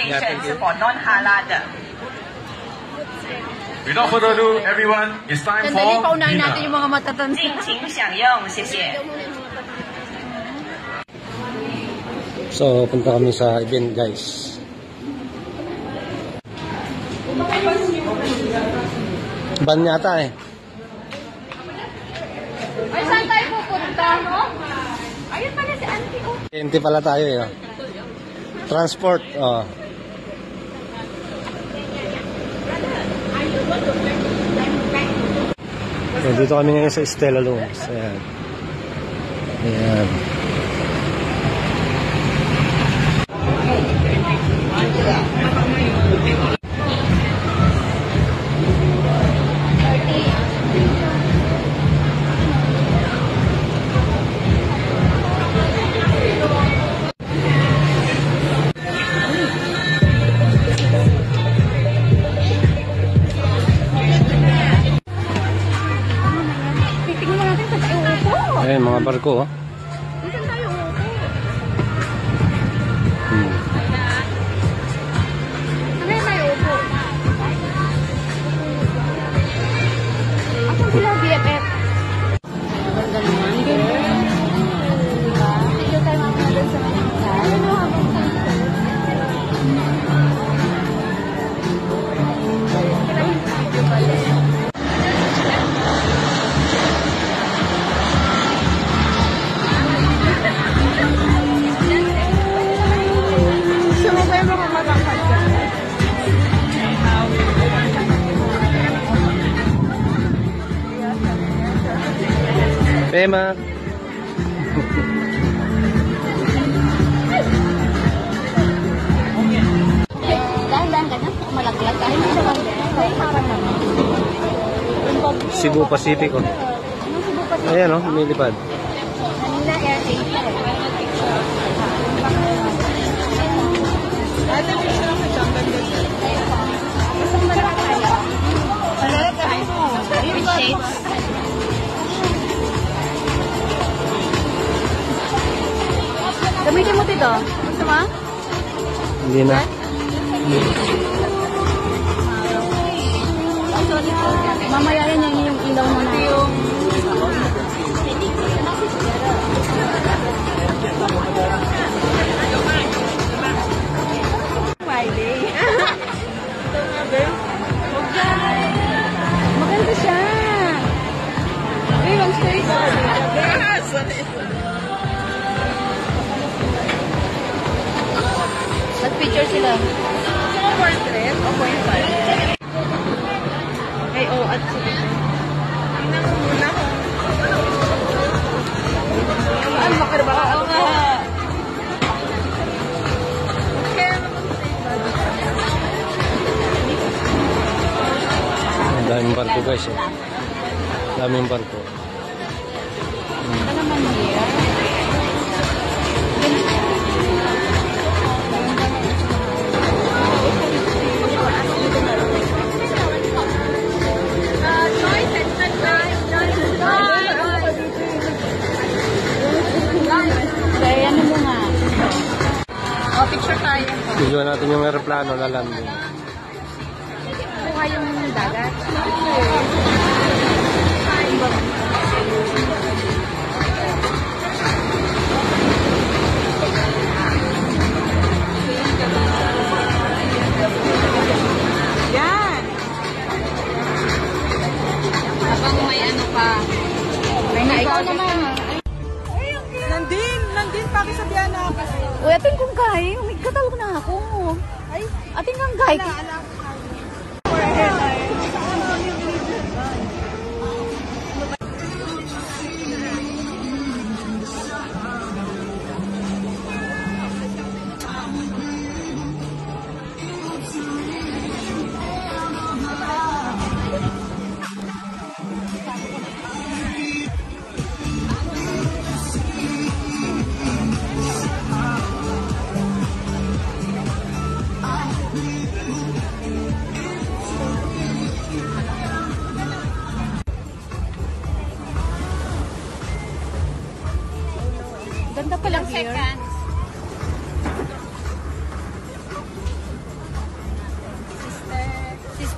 information 是否 non halal 的。Without further ado, everyone, it's time for dinner. 尽情享用，谢谢。So, punta kami sa event, guys. Ban yata eh. Ay, saan tayo pupunta, no? Ayun pala si Auntie, oh. Hindi pala tayo eh. No? Transport, oh. So, dito kami ngayon sa Stella Looms. Ayan. Ayan. Ayan, mga barko, oh. Saan tayo uupo? Saan tayo uupo? Asan sila, BFF? Ganda naman. Dito tayo mamaya doon sa kanila. Ano habang tayo? Pema. Dahan-dahan ka na, malaglag. Kahit hindi naman, parang naman. Cebu Pacific, oh. Ayan, oh, lumilipad. Kanina, air safety. Gamitin mo dito. Gusto mo? Hindi na. Mamaya yan yung ilaw mo na. Maganda siya. Uy, mag-stay ko. Nag-picture sila. Gusto mo portrait? O portrait? Ay, oo, at sige. Tingnan mo muna ko. Ano, makarba? Oo nga. Ang daming barko, guys, eh. Daming barko. Ito naman here. Kaya ano mo nga? O, picture tayo. Tignan natin yung aeroplano na landing. Kuha yung dagat. Yan! Habang may ano pa. May na ikaw naman. Nandin pa sa Biana kasi. Uy, ating kong kain. May katalog na ako. Ay, ating kang kain.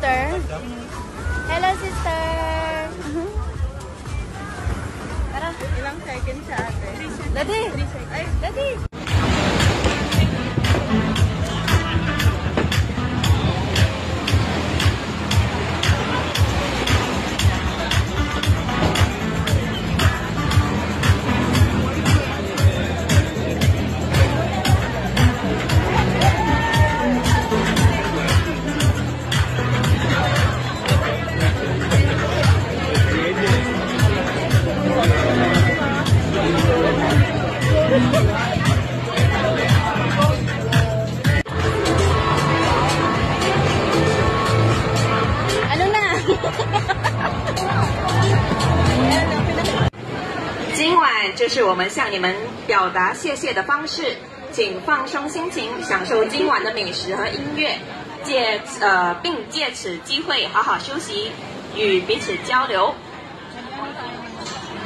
sister. Hello, sister. Tara. Ilang seconds siya, ate? 3 seconds. Daddy! 3 seconds. Ay, Daddy! Ano na? 今晚就是我们向你们表达谢谢的方式，请放松心情，享受今晚的美食和音乐，并借此机会好好休息，与彼此交流。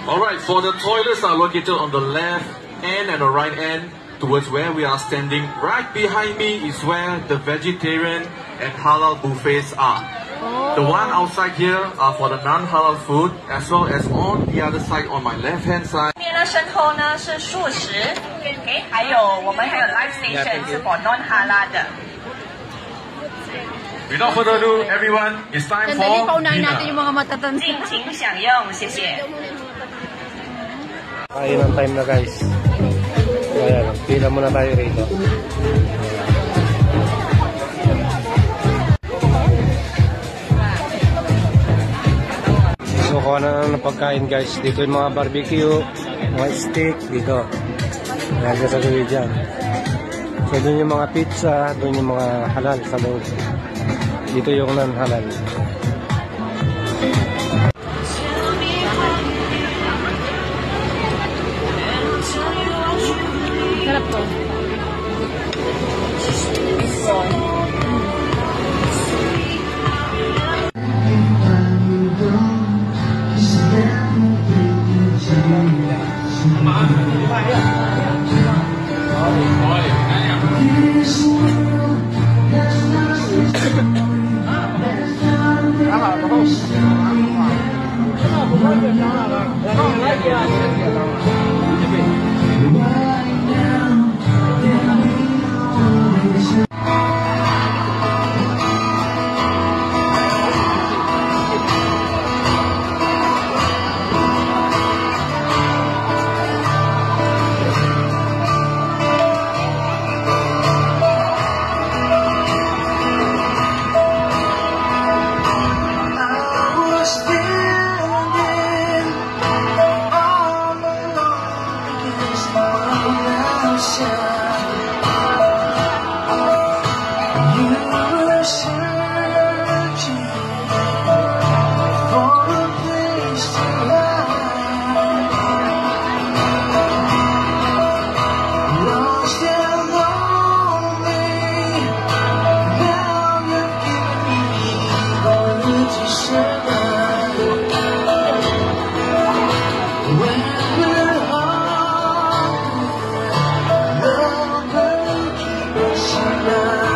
Alright, for the toilets are located on the left end and the right end towards where we are standing. Right behind me is where the vegetarian and halal buffets are. The one outside here are for the non-halal food, as well as on the other side on my left-hand side. 面呢，身后呢是素食，OK， 还有我们还有 live station 是 for non halal 的。 Without further ado, everyone, it's time Sandali, for paunahin natin dinner. yung mga matatanda. 尽情享用，谢谢。 Kain ng time na guys. Ayan, pila muna tayo rito. So, kuha na ng pagkain guys. Dito yung mga barbecue, mga steak dito. Ayan, sa gawin dyan. So, doon yung mga pizza, doon yung mga halal sa loob. Dito yung non-halal. Sarap to. Love will keep us alive.